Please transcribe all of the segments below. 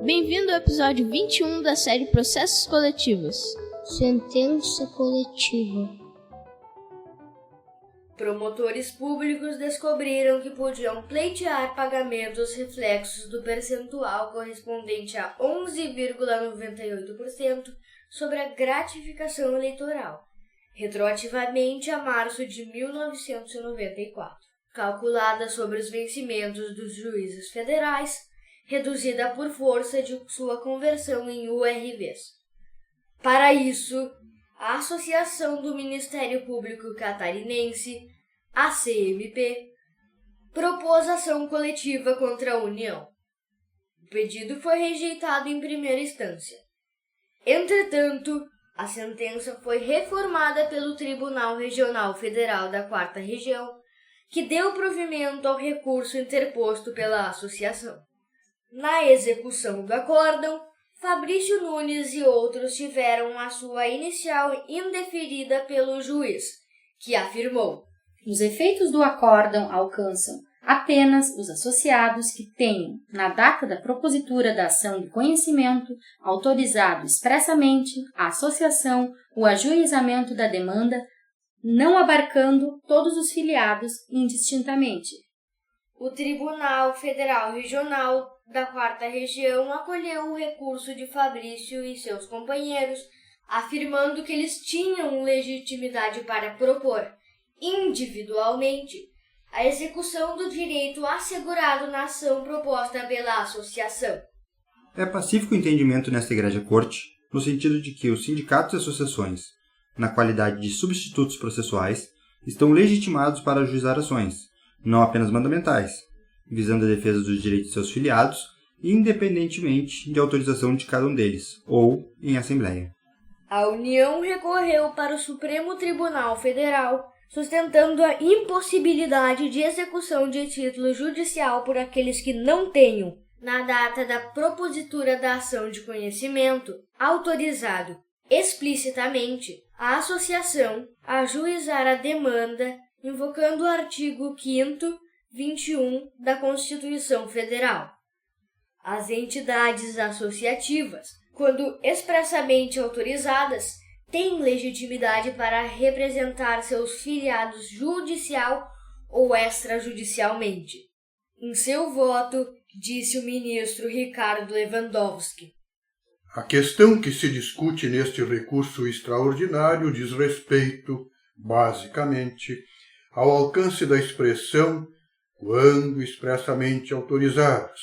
Bem-vindo ao episódio 21 da série Processos Coletivos. Sentença coletiva. Promotores públicos descobriram que podiam pleitear pagamentos reflexos do percentual correspondente a 11,98% sobre a gratificação eleitoral, retroativamente a março de 1994, calculada sobre os vencimentos dos juízes federais, reduzida por força de sua conversão em URVs. Para isso, a Associação do Ministério Público Catarinense, ACMP, propôs ação coletiva contra a União. O pedido foi rejeitado em primeira instância. Entretanto, a sentença foi reformada pelo Tribunal Regional Federal da 4ª Região, que deu provimento ao recurso interposto pela associação. Na execução do acórdão, Fabrício Nunes e outros tiveram a sua inicial indeferida pelo juiz, que afirmou: os efeitos do acórdão alcançam apenas os associados que tenham, na data da propositura da ação de conhecimento, autorizado expressamente a associação o ajuizamento da demanda, não abarcando todos os filiados indistintamente. O Tribunal Federal Regional da 4ª Região acolheu o recurso de Fabrício e seus companheiros, afirmando que eles tinham legitimidade para propor, individualmente, a execução do direito assegurado na ação proposta pela associação. É pacífico o entendimento nesta Igreja Corte, no sentido de que os sindicatos e associações, na qualidade de substitutos processuais, estão legitimados para ajuizar ações, não apenas mandamentais, visando a defesa dos direitos de seus filiados, independentemente de autorização de cada um deles, ou em assembleia. A União recorreu para o Supremo Tribunal Federal, sustentando a impossibilidade de execução de título judicial por aqueles que não tenham, na data da propositura da ação de conhecimento, autorizado explicitamente a associação a ajuizar a demanda, invocando o artigo 5º, 21 da Constituição Federal. As entidades associativas, quando expressamente autorizadas, têm legitimidade para representar seus filiados judicial ou extrajudicialmente. Em seu voto, disse o ministro Ricardo Lewandowski: a questão que se discute neste recurso extraordinário diz respeito, basicamente, ao alcance da expressão quando expressamente autorizados,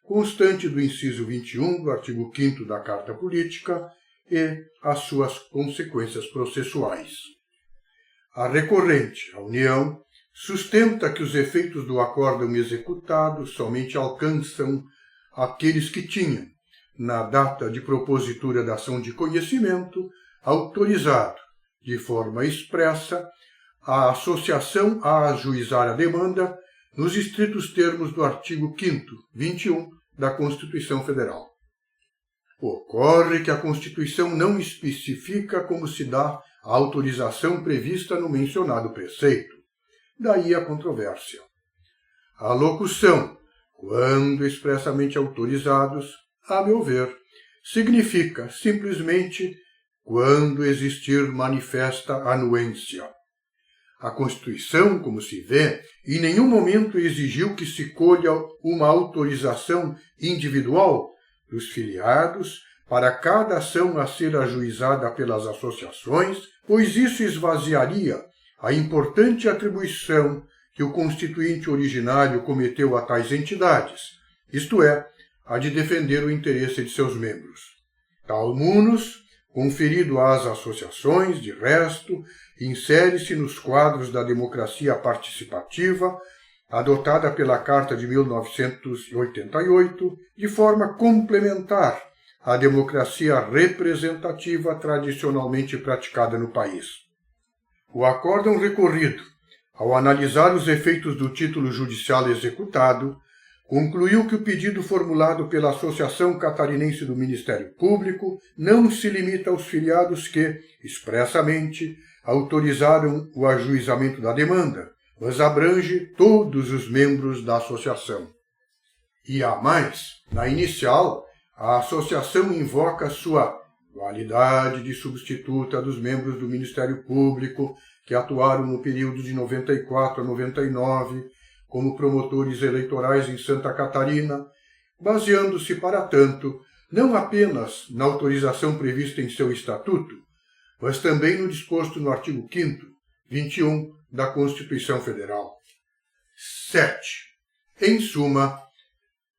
constante do inciso 21 do artigo 5º da Carta Política e as suas consequências processuais. A recorrente, a União, sustenta que os efeitos do acórdão executado somente alcançam aqueles que tinham, na data de propositura da ação de conhecimento, autorizado, de forma expressa, a associação a ajuizar a demanda nos estritos termos do artigo 5º, 21 da Constituição Federal. Ocorre que a Constituição não especifica como se dá a autorização prevista no mencionado preceito. Daí a controvérsia. A locução, quando expressamente autorizados, a meu ver, significa simplesmente quando existir manifesta anuência. A Constituição, como se vê, em nenhum momento exigiu que se colha uma autorização individual dos filiados para cada ação a ser ajuizada pelas associações, pois isso esvaziaria a importante atribuição que o constituinte originário cometeu a tais entidades, isto é, a de defender o interesse de seus membros. Tal munus, conferido às associações, de resto, insere-se nos quadros da democracia participativa, adotada pela Carta de 1988, de forma complementar à democracia representativa tradicionalmente praticada no país. O acórdão recorrido, ao analisar os efeitos do título judicial executado, concluiu que o pedido formulado pela Associação Catarinense do Ministério Público não se limita aos filiados que, expressamente, autorizaram o ajuizamento da demanda, mas abrange todos os membros da associação. E há mais, na inicial, a associação invoca sua qualidade de substituta dos membros do Ministério Público que atuaram no período de 94 a 99 como promotores eleitorais em Santa Catarina, baseando-se, para tanto, não apenas na autorização prevista em seu estatuto, mas também no disposto no artigo 5º, 21 da Constituição Federal. 7. Em suma,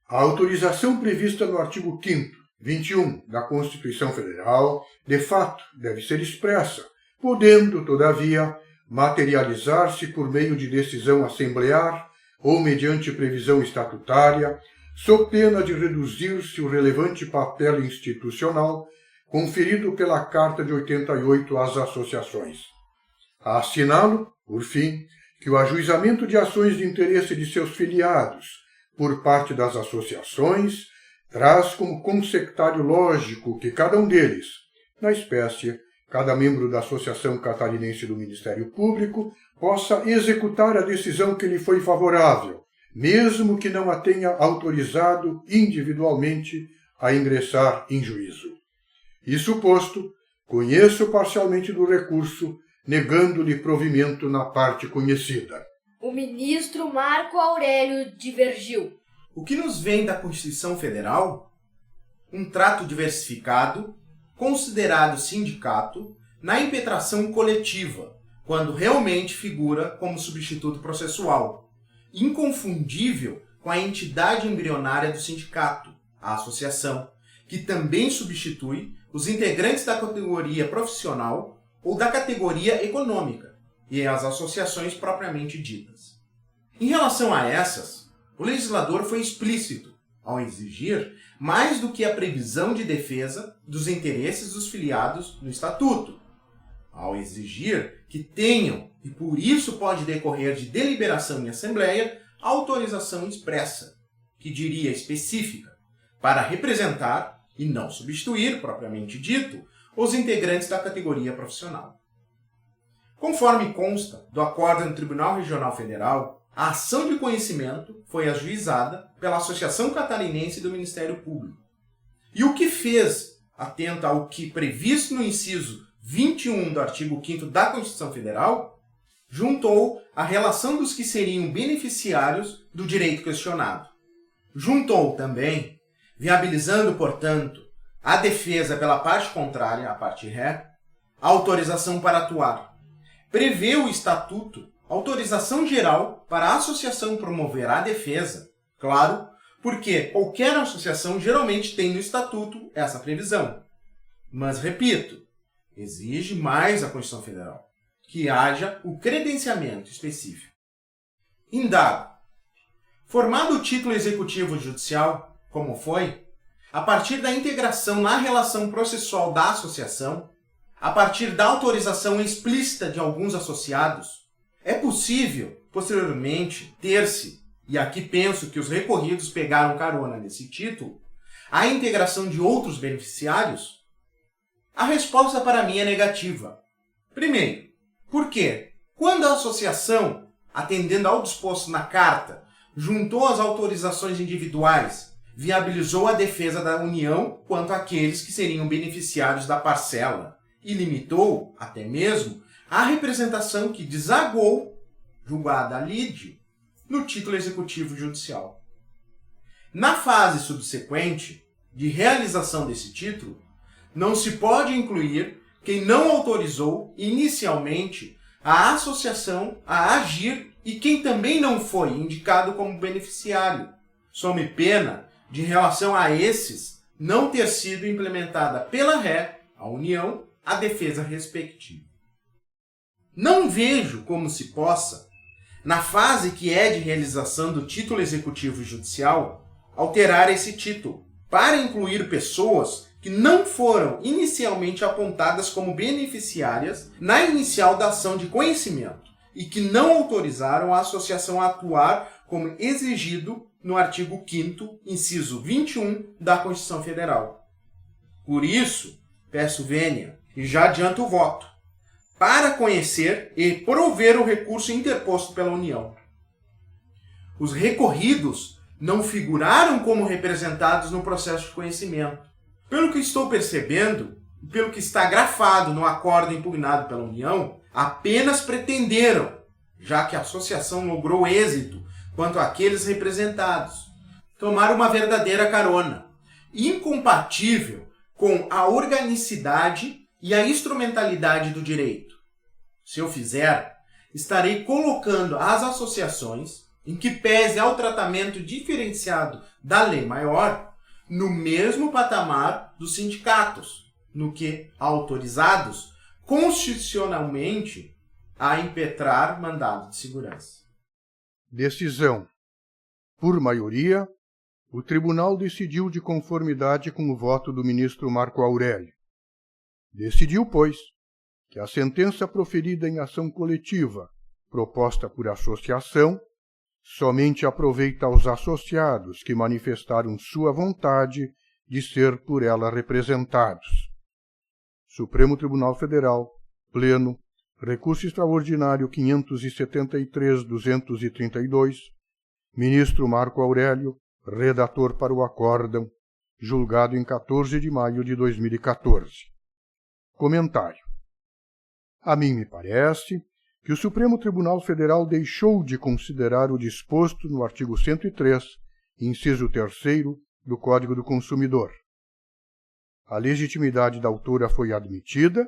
a autorização prevista no artigo 5º, 21 da Constituição Federal, de fato, deve ser expressa, podendo, todavia, materializar-se por meio de decisão assemblear ou mediante previsão estatutária, sob pena de reduzir-se o relevante papel institucional conferido pela Carta de 88 às associações. A assinalo, por fim, que o ajuizamento de ações de interesse de seus filiados por parte das associações traz como consectário lógico que cada um deles, na espécie, cada membro da Associação Catarinense do Ministério Público, possa executar a decisão que lhe foi favorável, mesmo que não a tenha autorizado individualmente a ingressar em juízo. Isso posto, conheço parcialmente do recurso, negando-lhe provimento na parte conhecida. O ministro Marco Aurélio divergiu. O que nos vem da Constituição Federal? Um trato diversificado, considerado sindicato, na impetração coletiva, quando realmente figura como substituto processual, inconfundível com a entidade embrionária do sindicato, a associação, que também substitui os integrantes da categoria profissional ou da categoria econômica e as associações propriamente ditas. Em relação a essas, o legislador foi explícito ao exigir mais do que a previsão de defesa dos interesses dos filiados no Estatuto, ao exigir que tenham, e por isso pode decorrer de deliberação em Assembleia, autorização expressa, que diria específica, para representar e não substituir, propriamente dito, os integrantes da categoria profissional. Conforme consta do acordo no Tribunal Regional Federal, a ação de conhecimento foi ajuizada pela Associação Catarinense do Ministério Público. E o que fez, atento ao que previsto no inciso 21 do artigo 5º da Constituição Federal, juntou a relação dos que seriam beneficiários do direito questionado. Juntou também, viabilizando, portanto, a defesa pela parte contrária, a parte ré, a autorização para atuar. Prevê o Estatuto autorização geral para a associação promover a defesa, claro, porque qualquer associação geralmente tem no Estatuto essa previsão. Mas, repito, exige mais a Constituição Federal, que haja o credenciamento específico. Indago. Formado o título executivo judicial, como foi, a partir da integração na relação processual da associação, a partir da autorização explícita de alguns associados, é possível, posteriormente, ter-se, e aqui penso que os recorridos pegaram carona nesse título, a integração de outros beneficiários? A resposta para mim é negativa. Primeiro, porque quando a associação, atendendo ao disposto na carta, juntou as autorizações individuais, viabilizou a defesa da União quanto àqueles que seriam beneficiários da parcela e limitou, até mesmo, a representação que desagou, julgada a lide, no título executivo judicial. Na fase subsequente, de realização desse título, não se pode incluir quem não autorizou inicialmente a associação a agir e quem também não foi indicado como beneficiário, sob pena de, em relação a esses, não ter sido implementada pela ré, a União, a defesa respectiva. Não vejo como se possa, na fase que é de realização do título executivo judicial, alterar esse título para incluir pessoas que não foram inicialmente apontadas como beneficiárias na inicial da ação de conhecimento e que não autorizaram a associação a atuar como exigido no artigo 5º, inciso 21 da Constituição Federal. Por isso, peço vênia e já adianto o voto, para conhecer e prover o recurso interposto pela União. Os recorridos não figuraram como representados no processo de conhecimento. Pelo que estou percebendo, e pelo que está grafado no acordo impugnado pela União, apenas pretenderam, já que a associação logrou êxito quanto àqueles representados, tomar uma verdadeira carona, incompatível com a organicidade e a instrumentalidade do direito. Se eu fizer, estarei colocando as associações, em que pese ao tratamento diferenciado da lei maior, no mesmo patamar dos sindicatos, no que autorizados constitucionalmente a impetrar mandado de segurança. Decisão. Por maioria, o tribunal decidiu de conformidade com o voto do ministro Marco Aurélio. Decidiu, pois, que a sentença proferida em ação coletiva, proposta por associação, somente aproveita aos associados que manifestaram sua vontade de ser por ela representados. Supremo Tribunal Federal, Pleno, Recurso Extraordinário 573-232, Ministro Marco Aurélio, redator para o acórdão, julgado em 14 de maio de 2014. Comentário. A mim me parece que o Supremo Tribunal Federal deixou de considerar o disposto no artigo 103, inciso 3º, do Código do Consumidor. A legitimidade da autora foi admitida,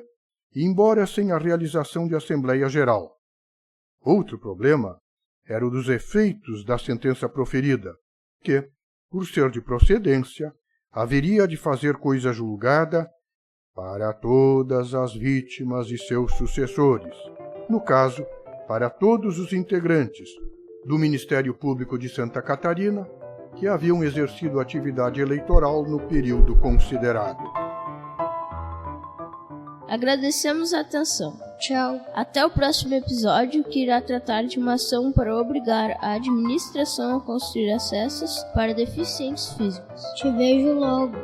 embora sem a realização de Assembleia Geral. Outro problema era o dos efeitos da sentença proferida, que, por ser de procedência, haveria de fazer coisa julgada para todas as vítimas e seus sucessores, no caso, para todos os integrantes do Ministério Público de Santa Catarina que haviam exercido atividade eleitoral no período considerado. Agradecemos a atenção. Tchau. Até o próximo episódio, que irá tratar de uma ação para obrigar a administração a construir acessos para deficientes físicos. Te vejo logo.